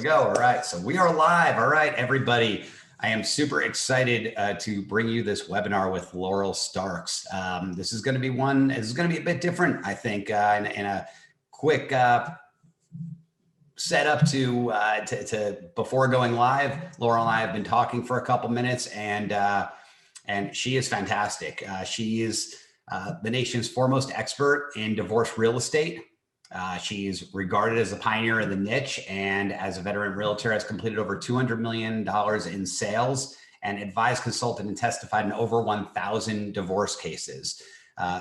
we go. All right. So we are live. All right, everybody. I am super excited to bring you this webinar with Laurel Starks. This is going to be a bit different, I think, in a quick setup to before going live. Laurel and I have been talking for a couple minutes, and she is fantastic. She is the nation's foremost expert in divorce real estate. She is regarded as a pioneer in the niche, and as a veteran realtor has completed over $200 million in sales and advised, consulted, and testified in over 1,000 divorce cases.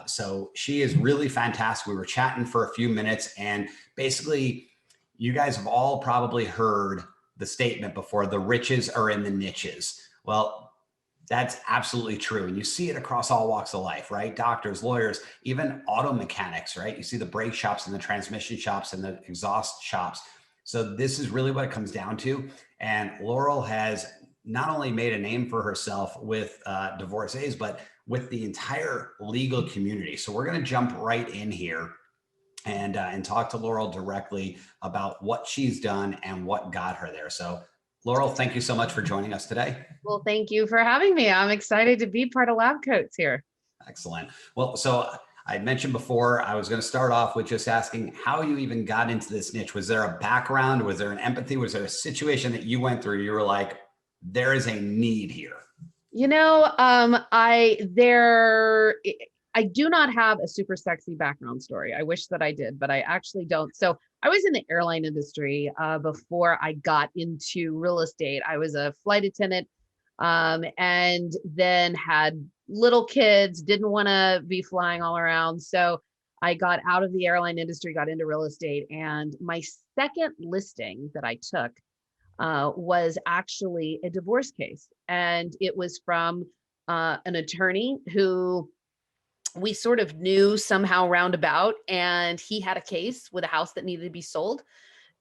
So she is really fantastic. We were chatting for a few minutes, and basically you guys have all probably heard the statement before, the riches are in the niches. Well, that's absolutely true. And you see it across all walks of life, right? Doctors, lawyers, even auto mechanics, right? You see the brake shops and the transmission shops and the exhaust shops. So this is really what it comes down to. And Laurel has not only made a name for herself with divorcees, but with the entire legal community. So we're going to jump right in here and talk to Laurel directly about what she's done and what got her there. So Laurel, thank you so much for joining us today. Well, thank you for having me. I'm excited to be part of LabCoats here. Excellent. Well, so I mentioned before, I was going to start off with just asking how you even got into this niche. Was there a background? Was there an empathy? Was there a situation that you went through? You were like, there is a need here. You know, I do not have a super sexy background story. I wish that I did, but I actually don't. So I was in the airline industry before I got into real estate. I was a flight attendant and then had little kids, didn't want to be flying all around. So I got out of the airline industry, got into real estate. And my second listing that I took was actually a divorce case. And it was from an attorney who we sort of knew somehow roundabout, and he had a case with a house that needed to be sold,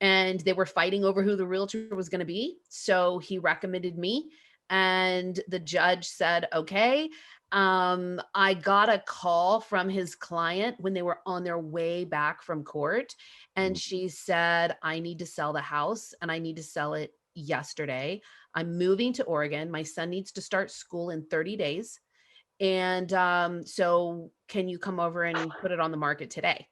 and they were fighting over who the realtor was going to be. So he recommended me, and the judge said, okay. I got a call from his client when they were on their way back from court, and she said, I need to sell the house and I need to sell it yesterday. I'm moving to Oregon. My son needs to start school in 30 days. And so can you come over and put it on the market today?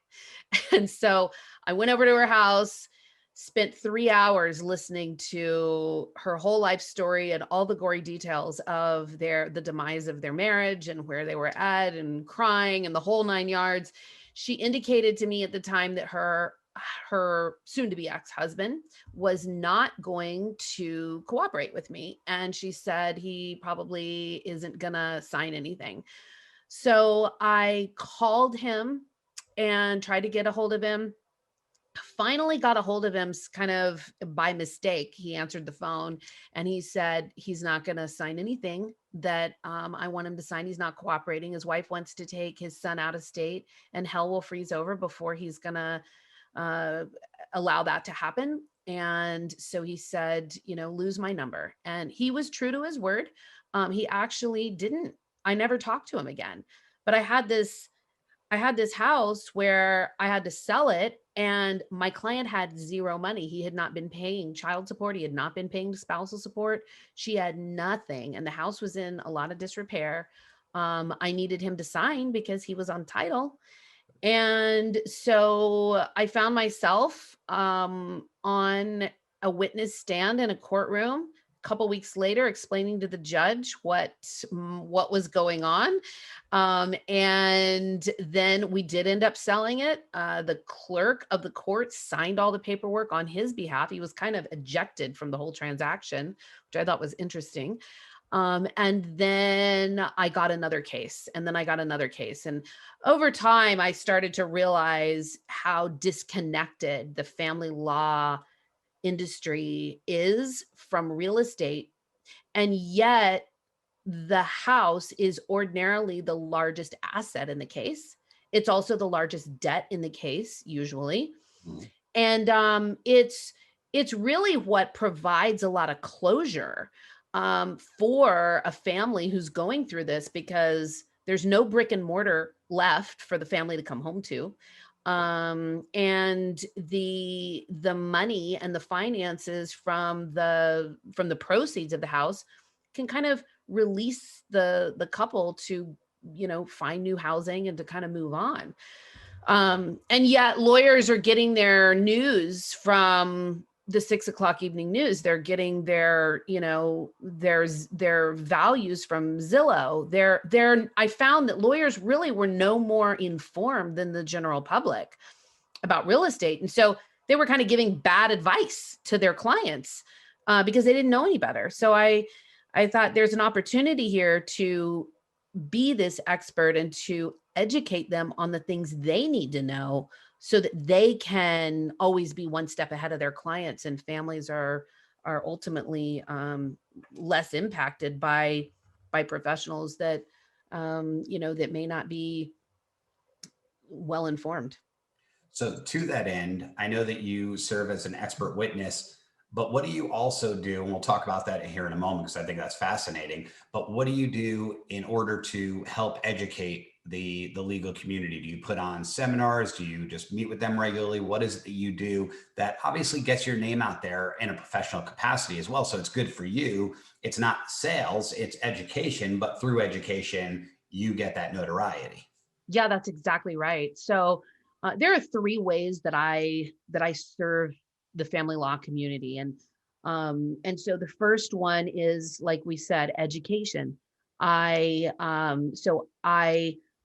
And so I went over to her house, spent 3 hours listening to her whole life story and all the gory details of the demise of their marriage and where they were at, and crying and the whole 9 yards. She indicated to me at the time that her soon-to-be ex-husband was not going to cooperate with me. And she said he probably isn't gonna sign anything. So I called him and tried to get a hold of him. Finally got a hold of him kind of by mistake. He answered the phone and he said he's not going to sign anything that I want him to sign. He's not cooperating. His wife wants to take his son out of state, and hell will freeze over before he's going to allow that to happen. And so he said, lose my number. And he was true to his word. He actually didn't. I never talked to him again. But I had this house where I had to sell it, and my client had zero money. He had not been paying child support. He had not been paying spousal support. She had nothing. And the house was in a lot of disrepair. I needed him to sign because he was on title. And so I found myself on a witness stand in a courtroom a couple weeks later, explaining to the judge what was going on. And then we did end up selling it. The clerk of the court signed all the paperwork on his behalf. He was kind of ejected from the whole transaction, which I thought was interesting. And then I got another case, and then I got another case. And over time, I started to realize how disconnected the family law industry is from real estate. And yet the house is ordinarily the largest asset in the case. It's also the largest debt in the case, usually. And it's really what provides a lot of closure for a family who's going through this, because there's no brick and mortar left for the family to come home to. And the money and the finances from the proceeds of the house can kind of release the couple to, find new housing and to kind of move on. And yet lawyers are getting their news from the 6 o'clock evening news. They're getting their, their values from Zillow. I found that lawyers really were no more informed than the general public about real estate. And so they were kind of giving bad advice to their clients because they didn't know any better. So I thought there's an opportunity here to be this expert and to educate them on the things they need to know so that they can always be one step ahead of their clients, and families are ultimately less impacted by professionals that that may not be well informed. So to that end, I know that you serve as an expert witness, but what do you also do? And we'll talk about that here in a moment because I think that's fascinating. But what do you do in order to help educate the legal community? Do you put on seminars? Do you just meet with them regularly? What is it that you do that obviously gets your name out there in a professional capacity as well? So it's good for you. It's not sales, it's education, but through education, you get that notoriety. Yeah, that's exactly right. So there are three ways that I serve the family law community, and so the first one is, like we said, education. I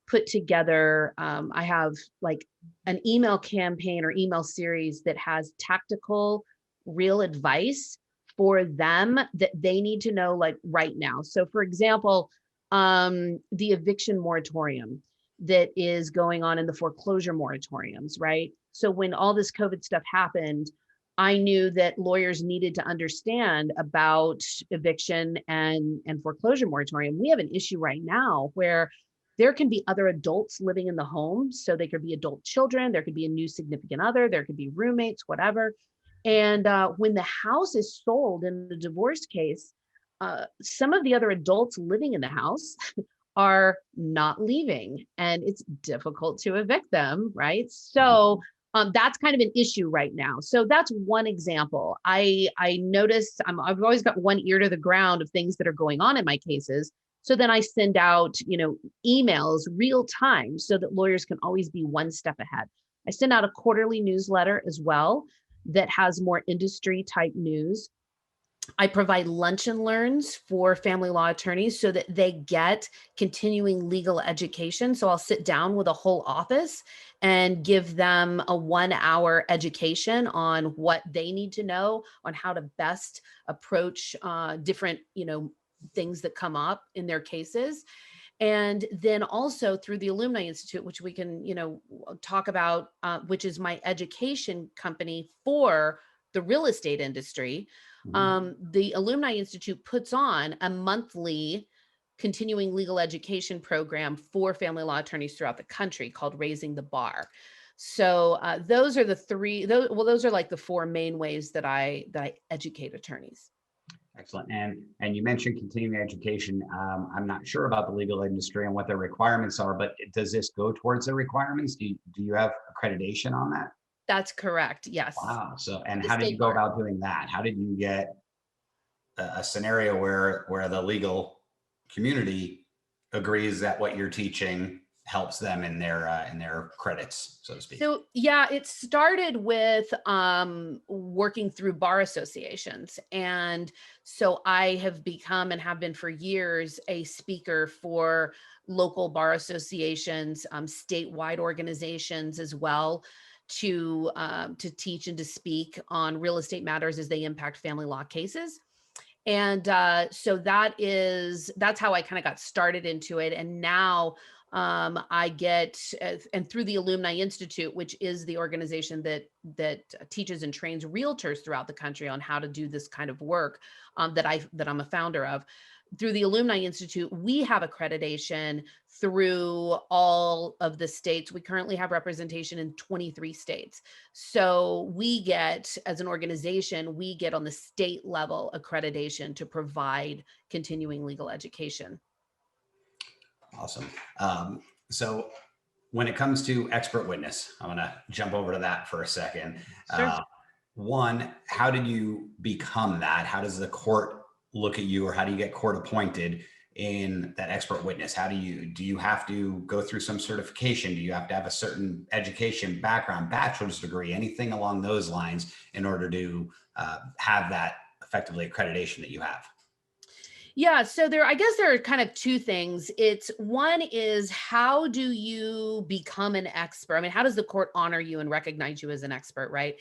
put together, I have like an email campaign or email series that has tactical, real advice for them that they need to know, like right now. So, for example, the eviction moratorium that is going on in the foreclosure moratoriums, right? So when all this COVID stuff happened, I knew that lawyers needed to understand about eviction and foreclosure moratorium. We have an issue right now where there can be other adults living in the home. So they could be adult children, there could be a new significant other, there could be roommates, whatever. And when the house is sold in the divorce case, some of the other adults living in the house are not leaving, and it's difficult to evict them, right? So that's kind of an issue right now. So that's one example. I noticed I've always got one ear to the ground of things that are going on in my cases. So then I send out, emails real time so that lawyers can always be one step ahead. I send out a quarterly newsletter as well that has more industry type news. I provide lunch and learns for family law attorneys so that they get continuing legal education. So I'll sit down with a whole office and give them a 1 hour education on what they need to know on how to best approach different, things that come up in their cases. And then also through the Alumni Institute, which we can, talk about, which is my education company for the real estate industry. Mhm. The Alumni Institute puts on a monthly continuing legal education program for family law attorneys throughout the country called Raising the Bar. So those are the three. Those are like the four main ways that I educate attorneys. Excellent. And you mentioned continuing education. I'm not sure about the legal industry and what their requirements are, but does this go towards the requirements? Do you have accreditation on that? That's correct. Yes, Wow. So, and the how did you state go bar. about doing that? How did you get a scenario where the legal community agrees that what you're teaching helps them in their credits, so to speak? So yeah, it started with working through bar associations. And so I have become and have been for years a speaker for local bar associations, statewide organizations as well, to teach and to speak on real estate matters as they impact family law cases. And so that's how I kind of got started into it. And now I get and through the Alumni Institute, which is the organization that teaches and trains realtors throughout the country on how to do this kind of work, that I'm a founder of. Through the Alumni Institute, we have accreditation through all of the states. We currently have representation in 23 states. So we get, as an organization, we get on the state level accreditation to provide continuing legal education. Awesome. So when it comes to expert witness, I'm going to jump over to that for a second. Sure. One, how did you become that? How does the court look at you, or how do you get court appointed in that expert witness? Do you have to go through some certification? Do you have to have a certain education background, bachelor's degree, anything along those lines in order to have that effectively accreditation that you have? Yeah, so I guess there are kind of two things. It's one is, how do you become an expert? I mean, how does the court honor you and recognize you as an expert, right?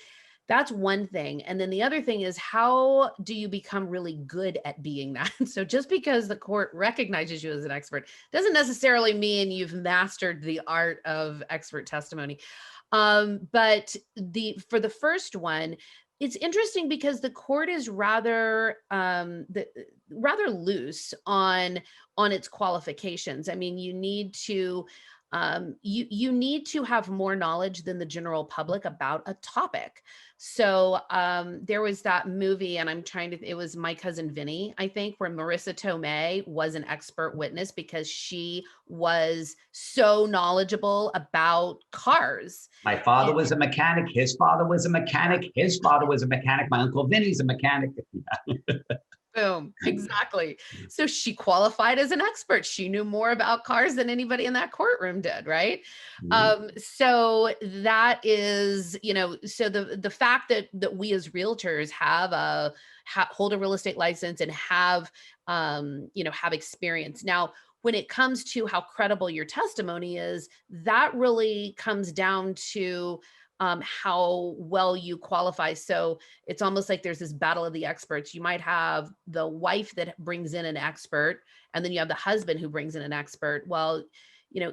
That's one thing. And then the other thing is, how do you become really good at being that? So just because the court recognizes you as an expert doesn't necessarily mean you've mastered the art of expert testimony. But for the first one, it's interesting because the court is rather loose on its qualifications. I mean, you need to have more knowledge than the general public about a topic. So there was that movie, and it was My Cousin Vinny, I think, where Marissa Tomei was an expert witness because she was so knowledgeable about cars. My father was a mechanic. His father was a mechanic. His father was a mechanic. My uncle Vinny's a mechanic. Boom, exactly. So she qualified as an expert. She knew more about cars than anybody in that courtroom did, right? So that is, so the fact that we as realtors hold a real estate license and have experience. Now, when it comes to how credible your testimony is, that really comes down to how well you qualify. So it's almost like there's this battle of the experts. You might have the wife that brings in an expert, and then you have the husband who brings in an expert. Well,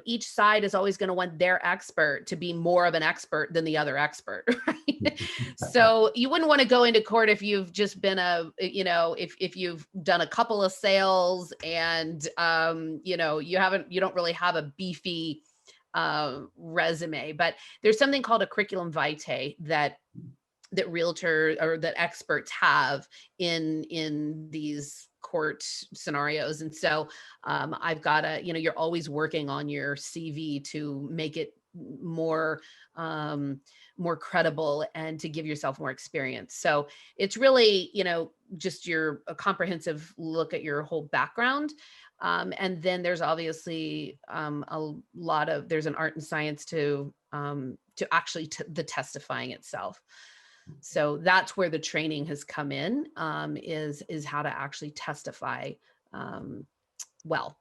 each side is always going to want their expert to be more of an expert than the other expert, right? So you wouldn't want to go into court if you've just been if you've done a couple of sales and you don't really have a beefy resume. But there's something called a curriculum vitae that realtors or that experts have in these court scenarios. And so I've got to, you're always working on your CV to make it more credible and to give yourself more experience. So it's really, just a comprehensive look at your whole background. And then there's obviously there's an art and science to actually the testifying itself. So that's where the training has come in, is how to actually testify well.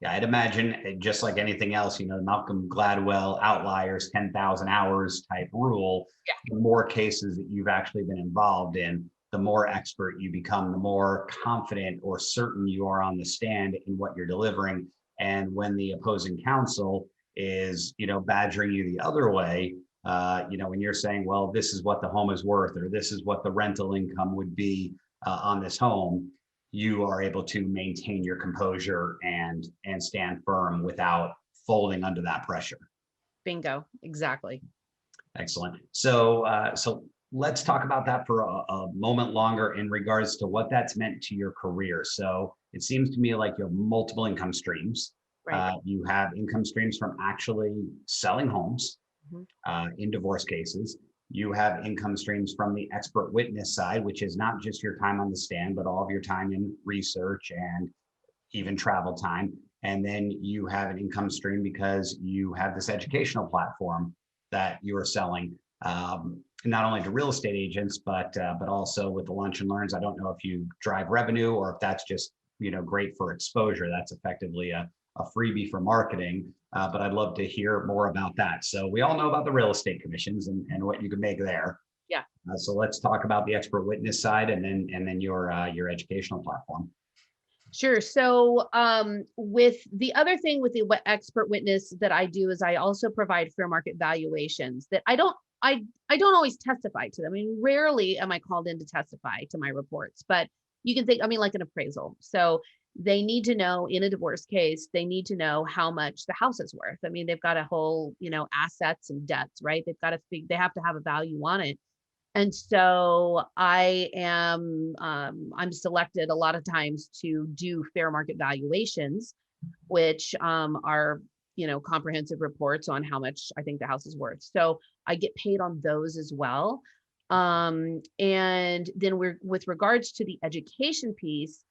Yeah, I'd imagine just like anything else, the Malcolm Gladwell outliers, 10,000 hours type rule. Yeah. The more cases that you've actually been involved in, the more expert you become, the more confident or certain you are on the stand in what you're delivering. And when the opposing counsel is, badgering you the other way, when you're saying, well, this is what the home is worth, or this is what the rental income would be on this home, you are able to maintain your composure and stand firm without folding under that pressure. Bingo. Exactly. Excellent. So let's talk about that for a moment longer in regards to what that's meant to your career. So it seems to me like you have multiple income streams. Right. You have income streams from actually selling homes in divorce cases. You have income streams from the expert witness side, which is not just your time on the stand, but all of your time in research and even travel time. And then you have an income stream because you have this educational platform that you are selling, not only to real estate agents, but also with the lunch and learns. I don't know if you drive revenue or if that's just great for exposure. That's effectively a freebie for marketing, but I'd love to hear more about that. So we all know about the real estate commissions and what you can make there. Yeah. So let's talk about the expert witness side and then your educational platform. Sure. So with the other thing with the expert witness that I do is I also provide fair market valuations that I don't always testify to them. I mean, rarely am I called in to testify to my reports, but you can think, like an appraisal. So they need to know, in a divorce case, they need to know how much the house is worth. I mean, they've got a whole, assets and debts, right? They have to have a value on it. And so I'm selected a lot of times to do fair market valuations, which are, comprehensive reports on how much I think the house is worth. So I get paid on those as well. And then with regards to the education piece,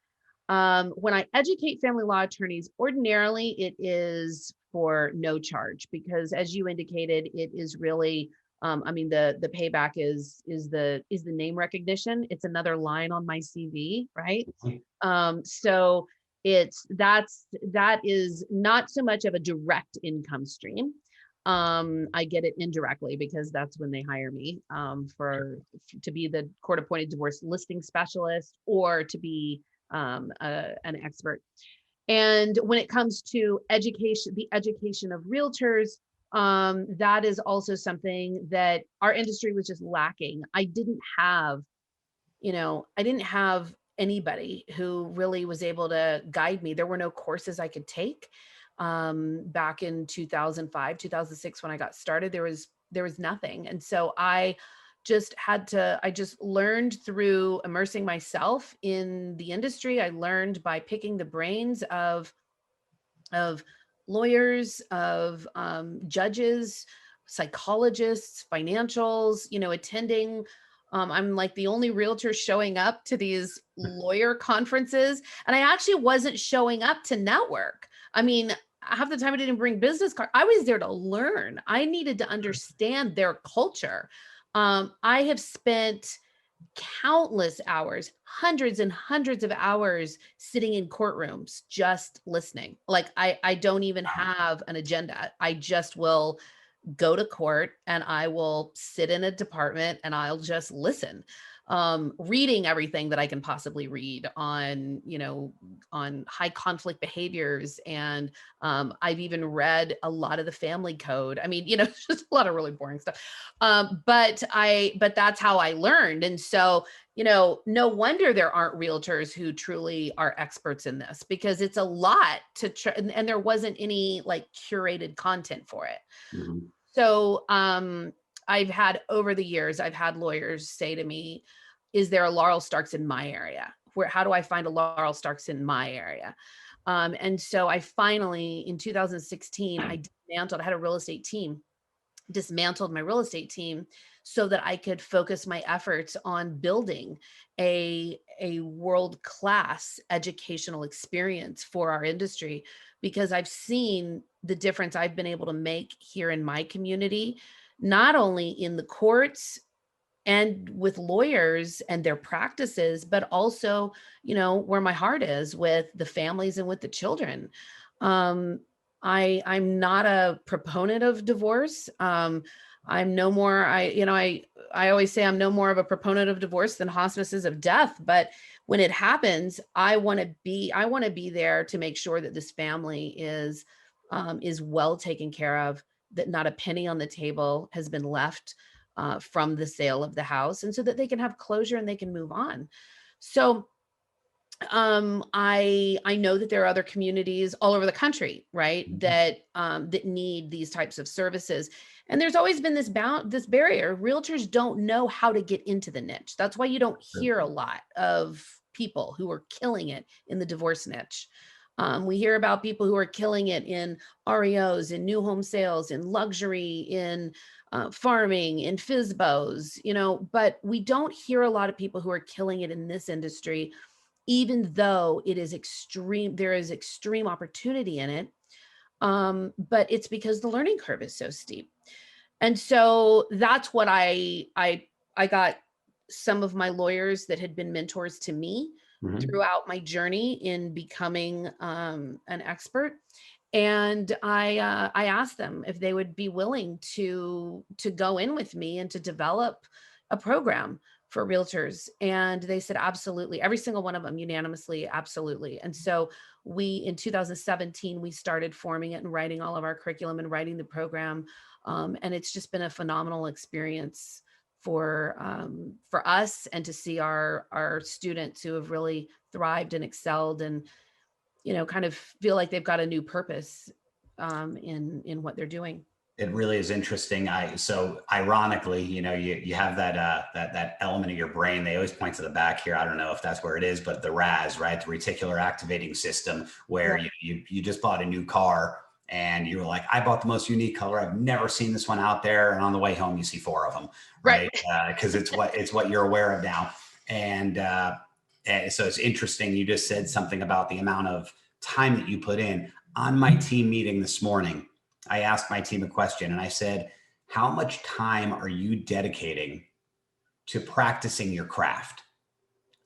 when I educate family law attorneys, ordinarily it is for no charge because, as you indicated, it is really, the payback is the name recognition. It's another line on my CV, right? So that is not so much of a direct income stream. I get it indirectly because that's when they hire me to be the court appointed divorce listing specialist or to be an expert. And when it comes to education, the education of realtors, that is also something that our industry was just lacking. I didn't have anybody who really was able to guide me. There were no courses I could take. Back in 2005, 2006, when I got started, there was nothing. And so I just learned through immersing myself in the industry. I learned by picking the brains of lawyers, of judges, psychologists, financials, attending. I'm like the only realtor showing up to these lawyer conferences. And I actually wasn't showing up to network. I mean, half the time I didn't bring business cards. I was there to learn. I needed to understand their culture. I have spent countless hours, hundreds and hundreds of hours sitting in courtrooms, just listening. Like I don't even have an agenda. I just will go to court and I will sit in a department and I'll just listen, reading everything that I can possibly read on, on high conflict behaviors. And I've even read a lot of the family code. I mean, just a lot of really boring stuff. But that's how I learned. And so, no wonder there aren't realtors who truly are experts in this because it's a lot to try. And there wasn't any like curated content for it. Mm-hmm. So over the years, I've had lawyers say to me, is there a Laurel Starks in my area? How do I find a Laurel Starks in my area? And so I finally, in 2016, I had a real estate team, dismantled my real estate team so that I could focus my efforts on building a world-class educational experience for our industry, because I've seen the difference I've been able to make here in my community, not only in the courts and with lawyers and their practices, but also, where my heart is with the families and with the children. I'm not a proponent of divorce. I'm no more, I always say I'm no more of a proponent of divorce than hospices of death. But when it happens, I want to be there to make sure that this family is well taken care of, that not a penny on the table has been left from the sale of the house, and so that they can have closure and they can move on. So I know that there are other communities all over the country, right, that need these types of services. And there's always been this barrier. Realtors don't know how to get into the niche. That's why you don't hear a lot of people who are killing it in the divorce niche. We hear about people who are killing it in REOs, in new home sales, in luxury, in farming, in FSBOs, but we don't hear a lot of people who are killing it in this industry, even though there is extreme opportunity in it. But it's because the learning curve is so steep. And so that's what I got some of my lawyers that had been mentors to me throughout my journey in becoming an expert. And I asked them if they would be willing to go in with me and to develop a program for realtors. And they said, absolutely. Every single one of them unanimously, absolutely. And so in 2017, we started forming it and writing all of our curriculum and writing the program. And it's just been a phenomenal experience for us, and to see our students who have really thrived and excelled and, kind of feel like they've got a new purpose in what they're doing. It really is interesting. So ironically, you have that element of your brain. They always point to the back here. I don't know if that's where it is, but the RAS, right? The reticular activating system, where you just bought a new car and you were like, I bought the most unique color. I've never seen this one out there. And on the way home, you see 4 of them, right? Because it's what you're aware of now. And so it's interesting. You just said something about the amount of time that you put in. On my team meeting this morning, I asked my team a question and I said, how much time are you dedicating to practicing your craft?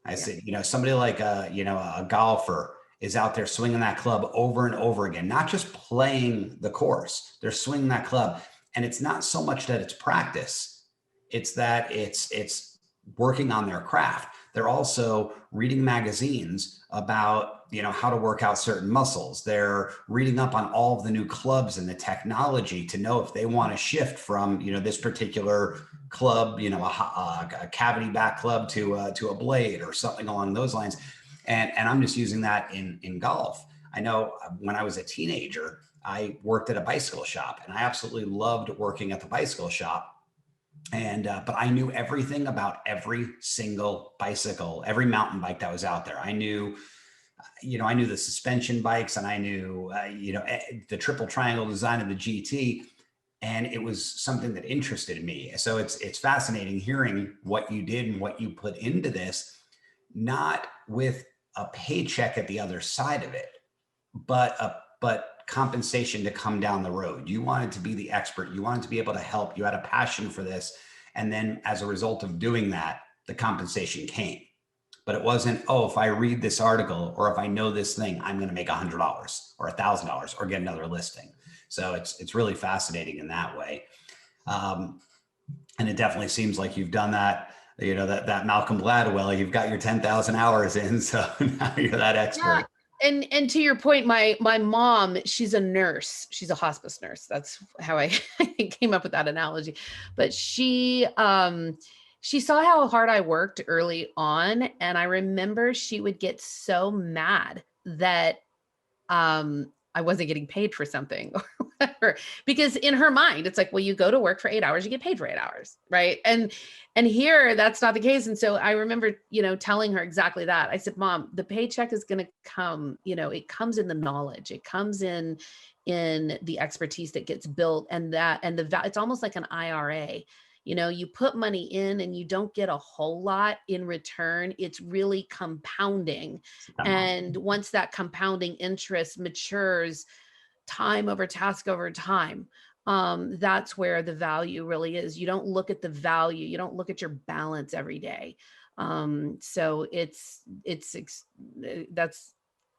I said, somebody like a golfer is out there swinging that club over and over again, not just playing the course, they're swinging that club. And it's not so much that it's practice, it's that it's working on their craft. They're also reading magazines about, how to work out certain muscles. They're reading up on all of the new clubs and the technology to know if they want to shift from, this particular club, a cavity back club to a blade or something along those lines. And I'm just using that in golf. I know when I was a teenager, I worked at a bicycle shop and I absolutely loved working at the bicycle shop. And, but I knew everything about every single bicycle, every mountain bike that was out there. I knew the suspension bikes and I knew, the triple triangle design of the GT. And it was something that interested me. So it's fascinating hearing what you did and what you put into this, not with a paycheck at the other side of it, but compensation to come down the road. You wanted to be the expert. You wanted to be able to help. You had a passion for this. And then as a result of doing that, the compensation came. But it wasn't, if I read this article or if I know this thing, I'm going to make $100 or $1,000 or get another listing. So it's really fascinating in that way. And it definitely seems like you've done that, that Malcolm Gladwell, you've got your 10,000 hours in. So now you're that expert. Yeah. And to your point, my mom, she's a nurse. She's a hospice nurse. That's how I came up with that analogy. But she saw how hard I worked early on. And I remember she would get so mad that I wasn't getting paid for something or whatever, because in her mind, it's like, well, you go to work for 8 hours, you get paid for 8 hours. Right. And here that's not the case. And so I remember, telling her exactly that. I said, Mom, the paycheck is going to come, it comes in the knowledge, it comes in the expertise that gets built it's almost like an IRA. You put money in and you don't get a whole lot in return. It's really compounding. And once that compounding interest matures time over task over time, that's where the value really is. You don't look at the value. You don't look at your balance every day. So that's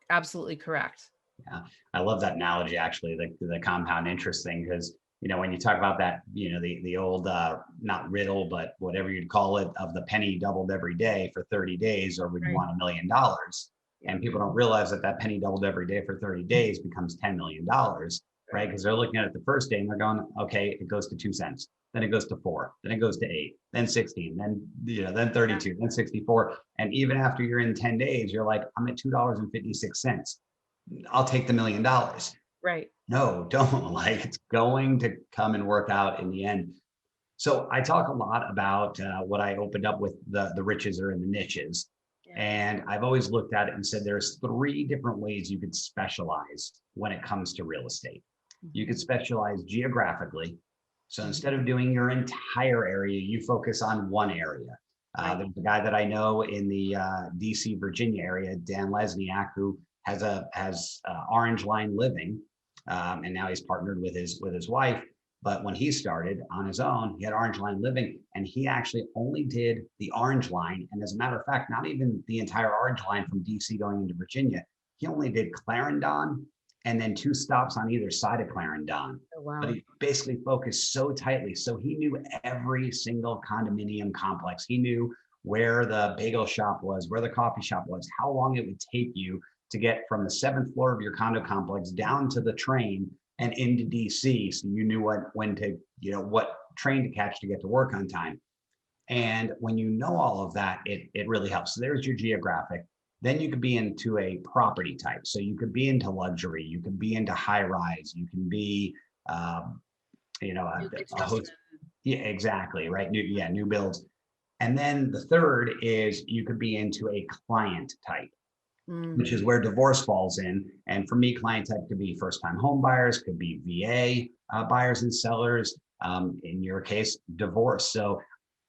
absolutely correct. Yeah, I love that analogy, actually, the compound interest thing, because when you talk about that, the old, not riddle, but whatever you'd call it, of the penny doubled every day for 30 days, or would you want $1 million? And people don't realize that penny doubled every day for 30 days becomes $10 million, right? Because they're looking at it the first day and they're going, okay, it goes to 2 cents, then it goes to 4, then it goes to 8, then 16, then 32, then 64. And even after you're in 10 days, you're like, I'm at $2.56. I'll take the $1 million. Right. No, don't. It's going to come and work out in the end. So I talk a lot about what I opened up with, the riches are in the niches. Yeah. And I've always looked at it and said, there's 3 different ways you could specialize when it comes to real estate. You could specialize geographically. So instead of doing your entire area, you focus on one area. There's a guy that I know in the DC, Virginia area, Dan Lesniak, who has Orange Line Living. And now he's partnered with his wife. But when he started on his own, he had Orange Line Living, and he actually only did the Orange Line. And as a matter of fact, not even the entire Orange Line from DC going into Virginia. He only did Clarendon and then 2 stops on either side of Clarendon. Oh, wow. But he basically focused so tightly. So he knew every single condominium complex. He knew where the bagel shop was, where the coffee shop was, how long it would take you to get from the 7th floor of your condo complex down to the train and into DC. So you knew what train to catch to get to work on time. And when you know all of that, it really helps. So there's your geographic. Then you could be into a property type. So you could be into luxury, you could be into high rise, you can be, a host. Yeah, exactly. Right. New builds. And then the third is you could be into a client type. which is where divorce falls in. And for me, client type could be first-time home buyers, could be VA buyers and sellers. In your case, divorce. So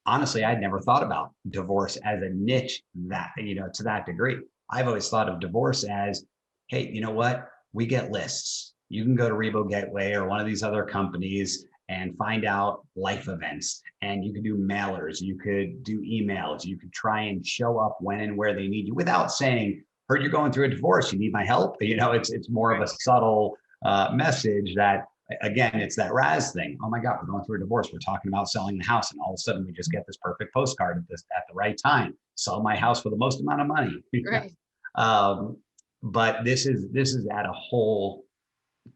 honestly, I'd never thought about divorce as a niche that, to that degree. I've always thought of divorce as, hey, you know what? We get lists. You can go to Rebo Gateway or one of these other companies and find out life events. And you could do mailers, you could do emails, you could try and show up when and where they need you without saying, heard you're going through a divorce, you need my help. It's more of a subtle message that, again, it's that Raz thing. Oh my God, we're going through a divorce. We're talking about selling the house. And all of a sudden we just get this perfect postcard at the right time. Sell my house for the most amount of money. Right. But this is at a whole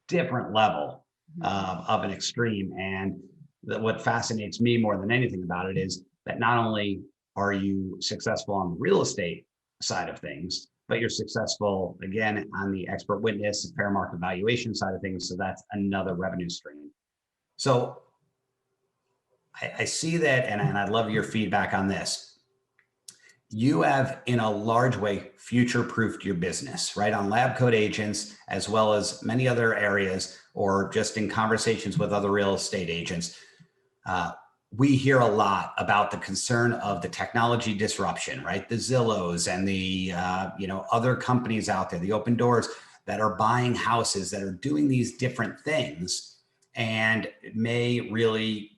different level of an extreme. And what fascinates me more than anything about it is that not only are you successful on the real estate side of things, but you're successful, again, on the expert witness, fair market valuation side of things. So that's another revenue stream. So I see that, and I'd love your feedback on this. You have, in a large way, future-proofed your business, right? On LabCoatAgents, as well as many other areas, or just in conversations with other real estate agents. We hear a lot about the concern of the technology disruption, right? The Zillows and the other companies out there, the open doors that are buying houses, that are doing these different things, and it may really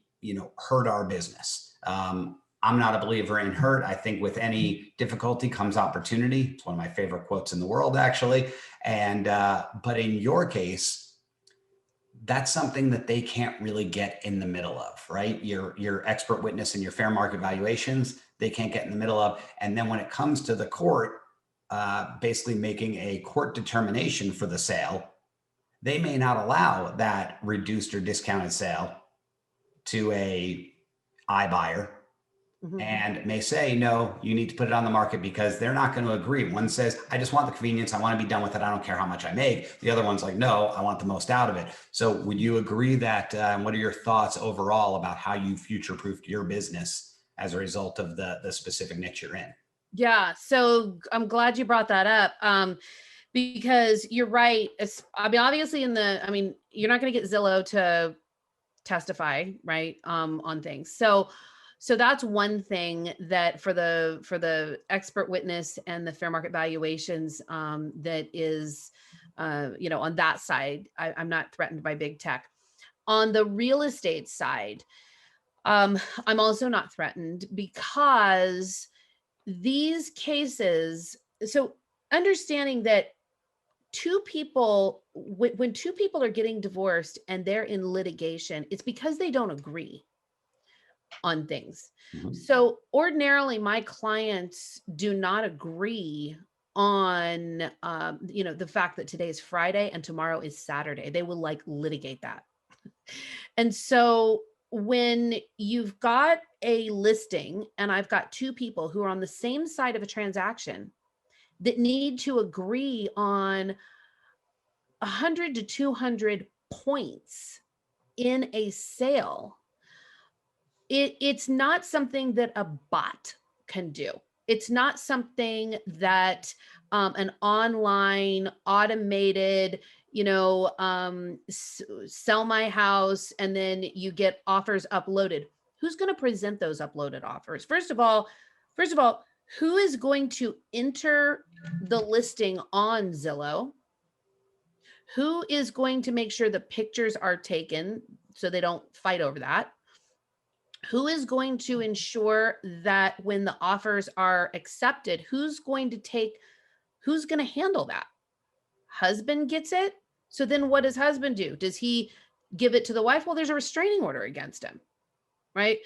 hurt our business. I'm not a believer in hurt. I think with any difficulty comes opportunity. It's one of my favorite quotes in the world, actually. And but in your case, that's something that they can't really get in the middle of, right? Your expert witness and your fair market valuations, they can't get in the middle of. And then when it comes to the court, basically making a court determination for the sale, they may not allow that reduced or discounted sale to a iBuyer, and may say, no, you need to put it on the market, because they're not going to agree. One says, I just want the convenience. I want to be done with it. I don't care how much I make. The other one's like, no, I want the most out of it. So would you agree that, what are your thoughts overall about how you future-proofed your business as a result of the specific niche you're in? Yeah. So I'm glad you brought that up. Because you're right. Obviously you're not going to get Zillow to testify, right, on things. So that's one thing that for the expert witness and the fair market valuations, that is, on that side, I'm not threatened by big tech. On the real estate side, I'm also not threatened, because these cases, so understanding that when two people are getting divorced and they're in litigation, it's because they don't agree on things. So ordinarily my clients do not agree on, the fact that today is Friday and tomorrow is Saturday. They will litigate that. And so when you've got a listing and I've got two people who are on the same side of a transaction that need to agree on 100 to 200 points in a sale, it's not something that a bot can do. It's not something that an online automated, sell my house and then you get offers uploaded. Who's going to present those uploaded offers? First of all, who is going to enter the listing on Zillow? Who is going to make sure the pictures are taken so they don't fight over that? Who is going to ensure that when the offers are accepted, who's going to handle that? Husband gets it. So then what does husband do? Does he give it to the wife? Well, there's a restraining order against him, right?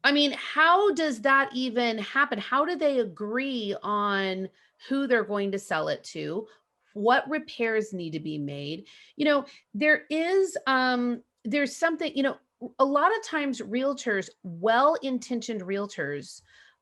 I mean, how does that even happen? How do they agree on who they're going to sell it to? What repairs need to be made? There's something, a lot of times realtors, well-intentioned realtors,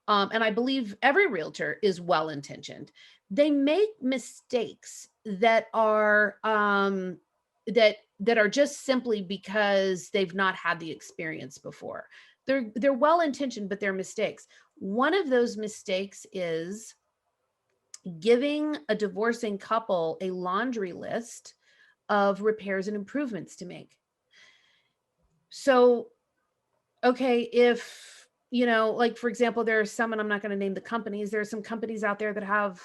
and I believe every realtor is well-intentioned, they make mistakes that are that are just simply because they've not had the experience before. They're well-intentioned, but they're mistakes. One of those mistakes is giving a divorcing couple a laundry list of repairs and improvements to make. So, okay, if, like for example, there are some, and I'm not going to name the companies, there are some companies out there that have,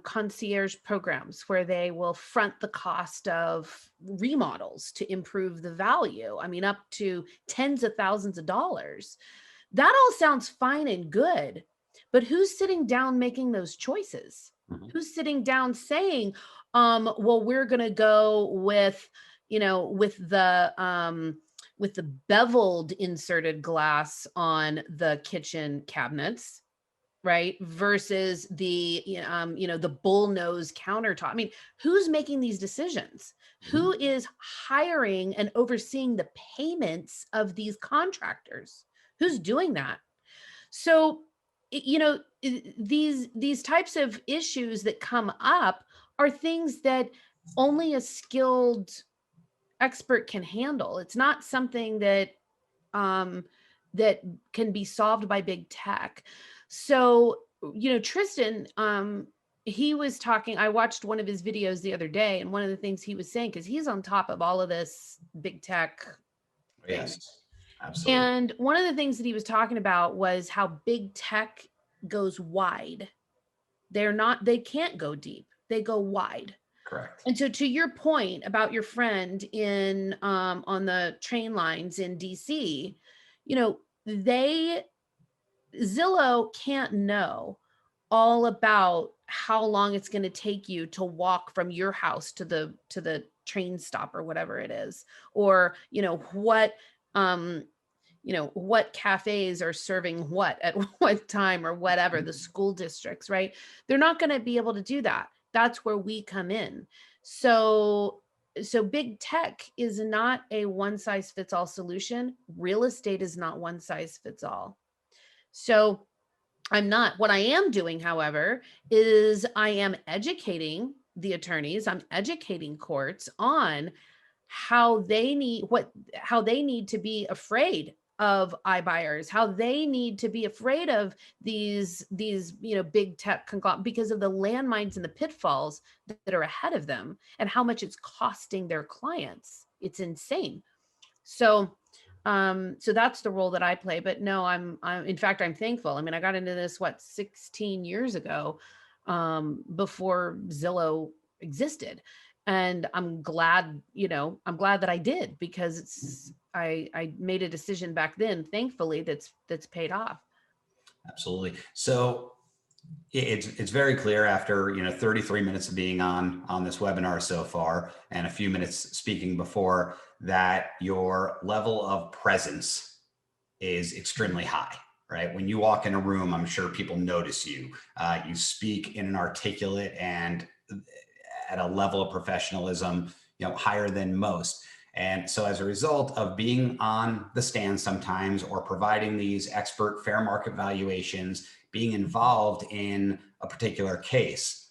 concierge programs where they will front the cost of remodels to improve the value. I mean, up to tens of thousands of dollars. That all sounds fine and good, but who's sitting down making those choices? Mhm. Who's sitting down saying, well, we're going to go with, with the beveled inserted glass on the kitchen cabinets, right? Versus the, the bull nose countertop. I mean, who's making these decisions? Who Mhm. is hiring and overseeing the payments of these contractors? Who's doing that? So, these types of issues that come up are things that only a skilled expert can handle. It's not something that um, that can be solved by big tech. So, Tristan, he was talking. I watched one of his videos the other day, and one of the things he was saying, because he's on top of all of this big tech thing, Yes, absolutely. and one of the things that he was talking about was how big tech goes wide. They can't go deep. They go wide. Correct. And so to your point about your friend in on the train lines in DC, they Zillow can't know all about how long it's going to take you to walk from your house to the train stop or whatever it is, or um what cafes are serving what at what time or whatever, the school districts, right? They're not going to be able to do that. That's where we come in. So big tech is not a one size fits all solution. Real estate is not one size fits all. So what I am doing, however, is I am educating the attorneys, I'm educating courts on how they need to be afraid of iBuyers, how they need to be afraid of these big tech because of the landmines and the pitfalls that are ahead of them and how much it's costing their clients. It's insane. So that's the role that I play. But no, I'm in fact, I'm thankful. I mean, I got into this 16 years ago, before Zillow existed. And I'm glad that I did, because I made a decision back then, thankfully, that's paid off. Absolutely. So it's very clear after 33 minutes of being on this webinar so far and a few minutes speaking before that your level of presence is extremely high, right? When you walk in a room, I'm sure people notice you. You speak in an articulate and at a level of professionalism, higher than most. And so as a result of being on the stand sometimes or providing these expert fair market valuations, being involved in a particular case,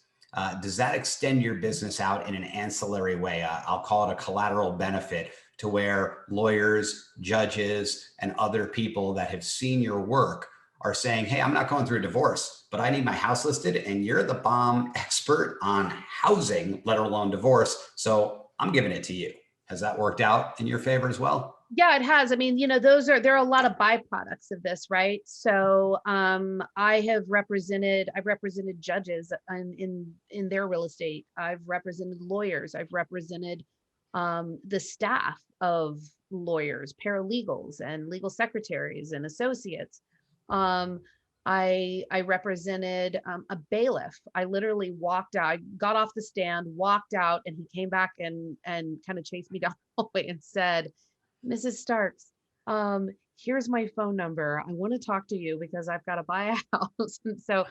does that extend your business out in an ancillary way? I'll call it a collateral benefit, to where lawyers, judges, and other people that have seen your work are saying, hey, I'm not going through a divorce, but I need my house listed, and you're the bomb expert on housing, let alone divorce. So I'm giving it to you. Has that worked out in your favor as well? Yeah, it has. I mean, there are a lot of byproducts of this, right? So I've represented judges in their real estate. I've represented lawyers. I've represented the staff of lawyers, paralegals, and legal secretaries and associates. Um, I represented a bailiff. I literally walked out, I got off the stand, walked out, and he came back and kind of chased me down the hallway and said, Mrs. Starks, here's my phone number. I want to talk to you because I've got to buy a house. And so,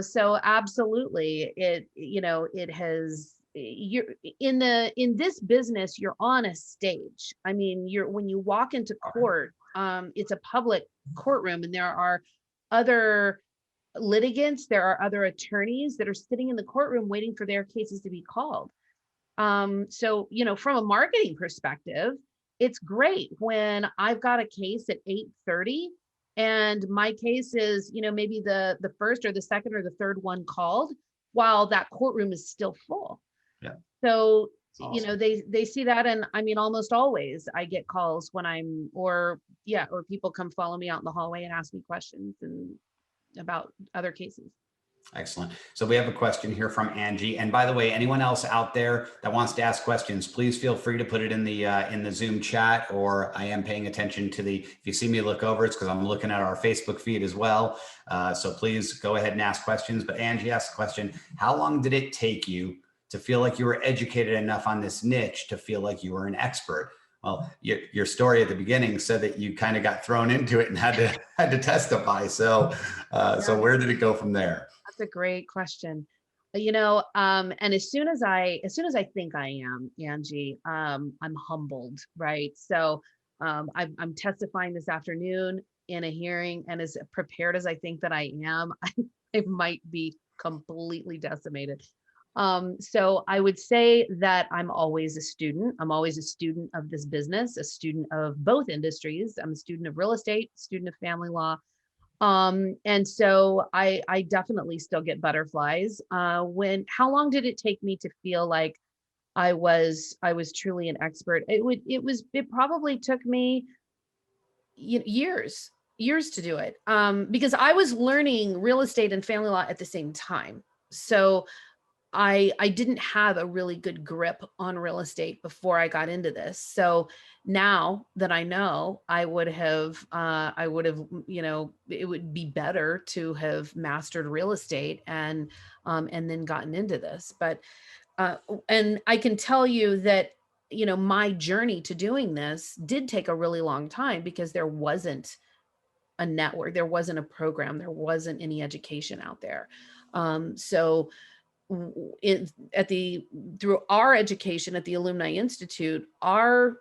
so absolutely, it has, you're in this business, you're on a stage. I mean, when you walk into court, it's a public courtroom, and there are other litigants, there are other attorneys that are sitting in the courtroom waiting for their cases to be called. So, from a marketing perspective, it's great when I've got a case at 8:30 And my case is, maybe the first or the second or the third one called while that courtroom is still full. Yeah. So, Awesome. they see that. And I mean, almost always I get calls when or people come follow me out in the hallway and ask me questions and about other cases. Excellent. So we have a question here from Angie. And by the way, anyone else out there that wants to ask questions, please feel free to put it in the Zoom chat, or I am paying attention to if you see me look over, it's because I'm looking at our Facebook feed as well. So please go ahead and ask questions. But Angie asked a question: how long did it take you to feel like you were educated enough on this niche to feel like you were an expert? Well, your story at the beginning said that you kind of got thrown into it and had to testify. So so where did it go from there? That's a great question. And as soon as I think I am, Angie, I'm humbled, right? So I'm testifying this afternoon in a hearing, and as prepared as I think that I am, I might be completely decimated. So I would say that I'm always a student. I'm always a student of this business, a student of both industries. I'm a student of real estate, student of family law. And so I definitely still get butterflies. How long did it take me to feel like I was truly an expert? It probably took me years to do it. Because I was learning real estate and family law at the same time. So I didn't have a really good grip on real estate before I got into this. So now that I know, I would have, it would be better to have mastered real estate and then gotten into this. But, and I can tell you that, my journey to doing this did take a really long time because there wasn't a network, there wasn't a program, there wasn't any education out there. So through our education at the Ilumni Institute, our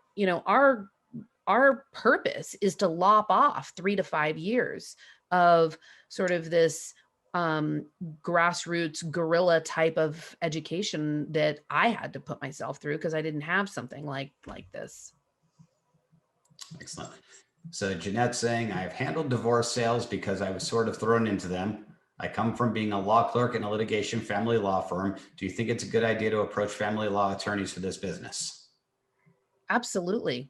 purpose is to lop off 3 to 5 years of sort of this grassroots guerrilla type of education that I had to put myself through because I didn't have something like this. Excellent. So Jeanette's saying, I've handled divorce sales because I was sort of thrown into them. I come from being a law clerk in a litigation family law firm. Do you think it's a good idea to approach family law attorneys for this business? Absolutely.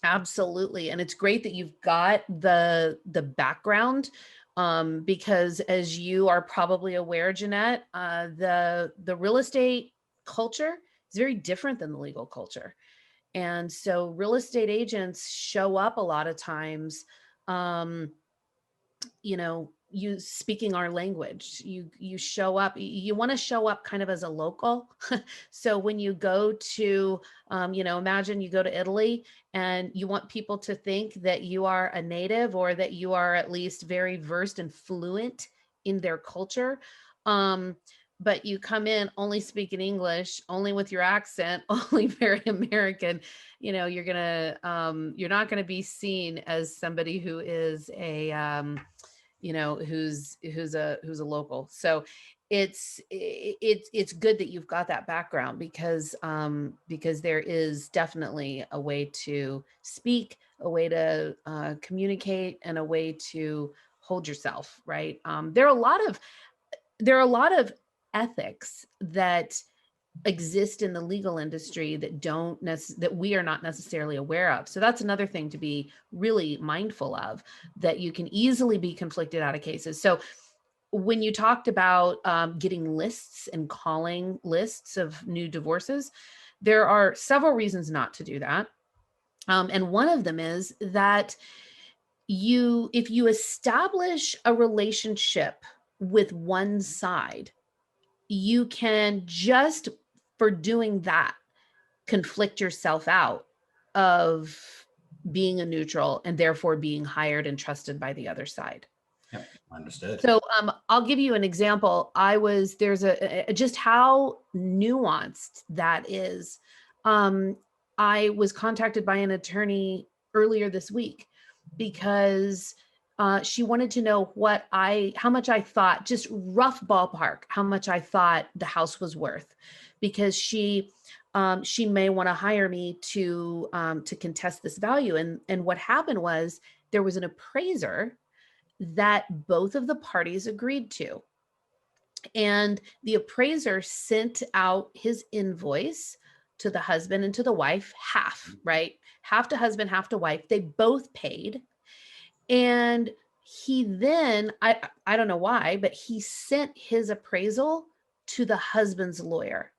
Absolutely. And it's great that you've got the background, because as you are probably aware, Jeanette, the real estate culture is very different than the legal culture. And so real estate agents show up a lot of times, um, you speaking our language. You show up, you want to show up kind of as a local. So when you go to, imagine you go to Italy and you want people to think that you are a native, or that you are at least very versed and fluent in their culture. Um, but you come in only speaking English, only with your accent, only very American. You're not gonna be seen as somebody who is who's a local. So it's good that you've got that background, because there is definitely a way to speak, a way to communicate, and a way to hold yourself, right. There are a lot of ethics that exist in the legal industry that that we are not necessarily aware of. So that's another thing to be really mindful of, that you can easily be conflicted out of cases. So when you talked about getting lists and calling lists of new divorces, there are several reasons not to do that. And one of them is that if you establish a relationship with one side, you can just for doing that conflict yourself out of being a neutral and therefore being hired and trusted by the other side. Yep, understood. So I'll give you an example. There's just how nuanced that is. I was contacted by an attorney earlier this week because she wanted to know how much I thought, just rough ballpark, how much I thought the house was worth, because she may want to hire me to contest this value. And what happened was there was an appraiser that both of the parties agreed to. And the appraiser sent out his invoice to the husband and to the wife, half, right? Half to husband, half to wife. They both paid. And he then, I don't know why, but he sent his appraisal to the husband's lawyer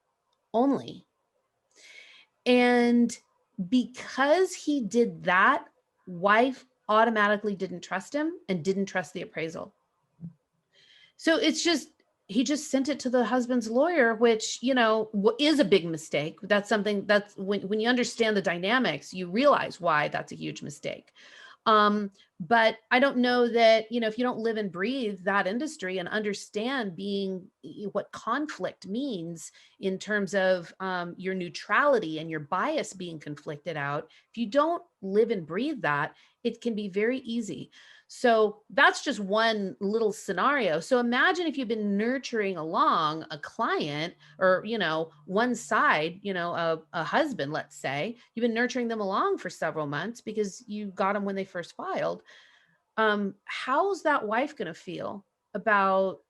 only. And because he did that, wife automatically didn't trust him and didn't trust the appraisal. So it's just, he just sent it to the husband's lawyer, which, you know, is a big mistake. That's something that's when you understand the dynamics, you realize why that's a huge mistake. But I don't know that, you know, if you don't live and breathe that industry and understand what conflict means in terms of your neutrality and your bias being conflicted out, if you don't live and breathe that, it can be very easy. So that's just one little scenario. So imagine if you've been nurturing along a client or, you know, one side, you know, a husband, let's say, you've been nurturing them along for several months because you got them when they first filed. How's that wife going to feel about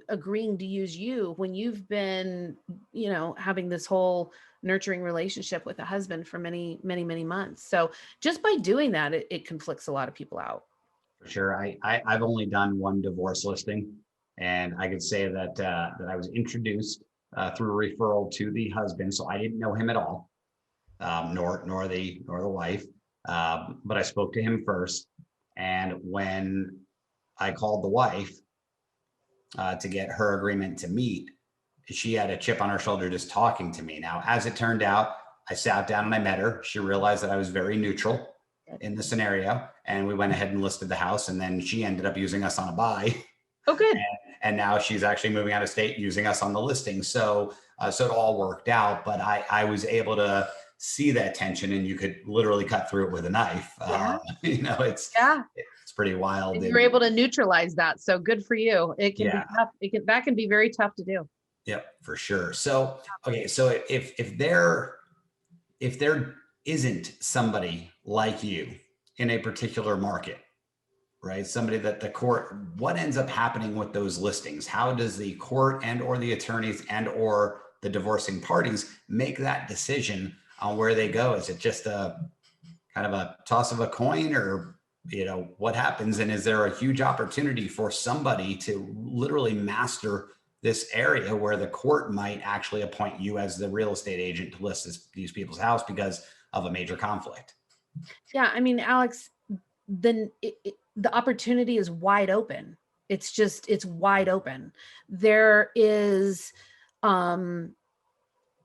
agreeing to use you when you've been, you know, having this whole nurturing relationship with a husband for many, many, many months? So just by doing that, it conflicts a lot of people out. For sure. I've only done one divorce listing, and I could say that that I was introduced through a referral to the husband, so I didn't know him at all, nor the wife, but I spoke to him first. And when I called the wife to get her agreement to meet, she had a chip on her shoulder just talking to me. Now, as it turned out, I sat down and I met her. She realized that I was very neutral in the scenario, and we went ahead and listed the house. And then she ended up using us on a buy. Oh, good. And now she's actually moving out of state using us on the listing. So it all worked out, but I was able to see that tension, and you could literally cut through it with a knife. Yeah. You know, it's pretty wild. And you're able to neutralize that. So good for you. It can be Yeah. tough. That can be very tough to do. Yep, for sure. So, okay. So if there isn't somebody like you in a particular market, right? Somebody that the court, what ends up happening with those listings? How does the court and or the attorneys and or the divorcing parties make that decision on where they go? Is it just a kind of a toss of a coin, or, you know, what happens? And is there a huge opportunity for somebody to literally master this area where the court might actually appoint you as the real estate agent to list these people's house because of a major conflict? Yeah. I mean, Alex, then the opportunity is wide open. It's wide open. There is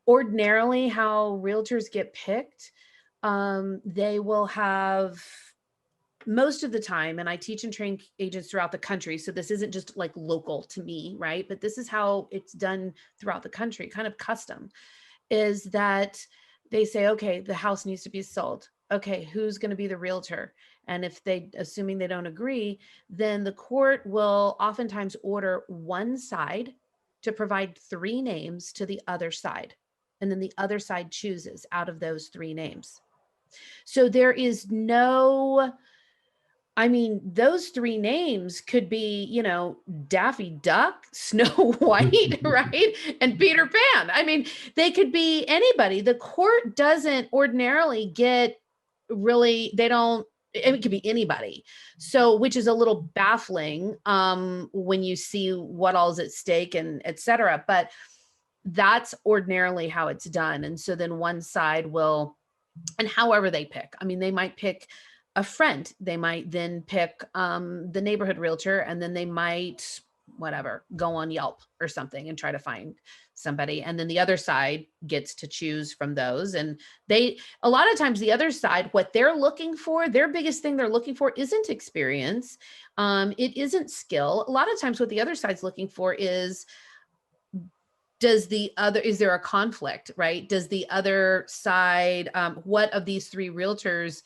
ordinarily how realtors get picked. They will have, most of the time, and I teach and train agents throughout the country, so this isn't just like local to me, right? But this is how it's done throughout the country, kind of custom, is that they say, okay, the house needs to be sold. Okay, who's going to be the realtor? And if they, assuming they don't agree, then the court will oftentimes order one side to provide 3 names to the other side. And then the other side chooses out of those 3 names. So there is no, I mean, those 3 names could be, you know, Daffy Duck, Snow White, right? And Peter Pan. I mean, they could be anybody. The court doesn't ordinarily get really, they don't, it could be anybody. So, which is a little baffling when you see what all's at stake and et cetera. But that's ordinarily how it's done. And so then one side will, and however they pick, I mean, they might pick a friend, they might then pick the neighborhood realtor, and then they might, whatever, go on Yelp or something and try to find somebody. And then the other side gets to choose from those. And a lot of times the other side, what they're looking for, their biggest thing they're looking for isn't experience. It isn't skill. A lot of times what the other side's looking for is, is there a conflict, right? Does the other side, what of these 3 realtors,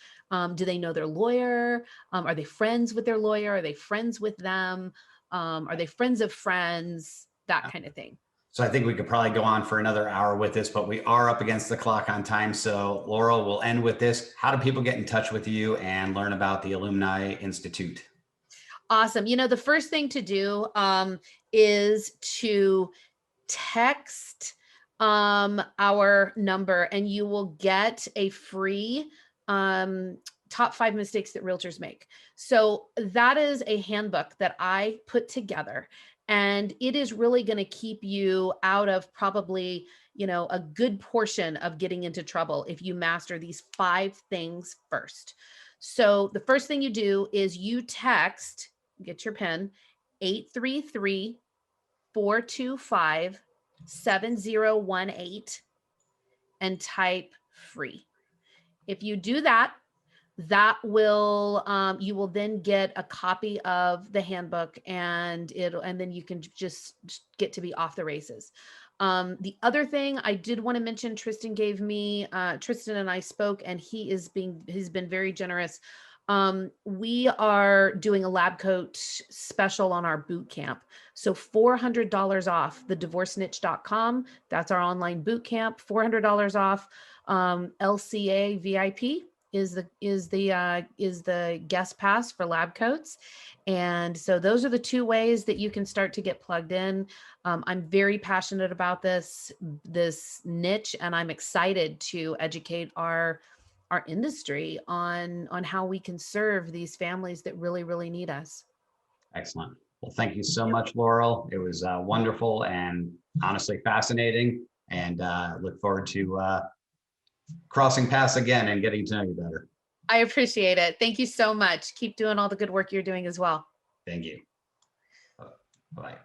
do they know their lawyer? Are they friends with their lawyer? Are they friends with them? Are they friends of friends? That kind of thing. So I think we could probably go on for another hour with this, but we are up against the clock on time. So Laurel, we'll end with this. How do people get in touch with you and learn about the Ilumni Institute? Awesome. You know, the first thing to do is to text our number, and you will get a free top 5 mistakes that realtors make. So that is a handbook that I put together, and it is really going to keep you out of probably, you know, a good portion of getting into trouble if you master these 5 things first. So the first thing you do is you text, get your pen, 833-425-7018 and type free. If you do that, that will you will then get a copy of the handbook, and then you can just get to be off the races. The other thing I did want to mention, Tristan gave me, Tristan and I spoke, and he's been very generous. We are doing a lab coat special on our boot camp. So $400 off the divorceniche.com. That's our online boot camp, $400 off. LCA VIP is the guest pass for lab coats. And so those are the 2 ways that you can start to get plugged in. I'm very passionate about this niche, and I'm excited to educate our industry on how we can serve these families that really, really need us. Excellent. Well, thank you so much, Laurel. It was wonderful and honestly fascinating, and look forward to crossing paths again and getting to know you better. I appreciate it. Thank you so much. Keep doing all the good work you're doing as well. Thank you. Bye.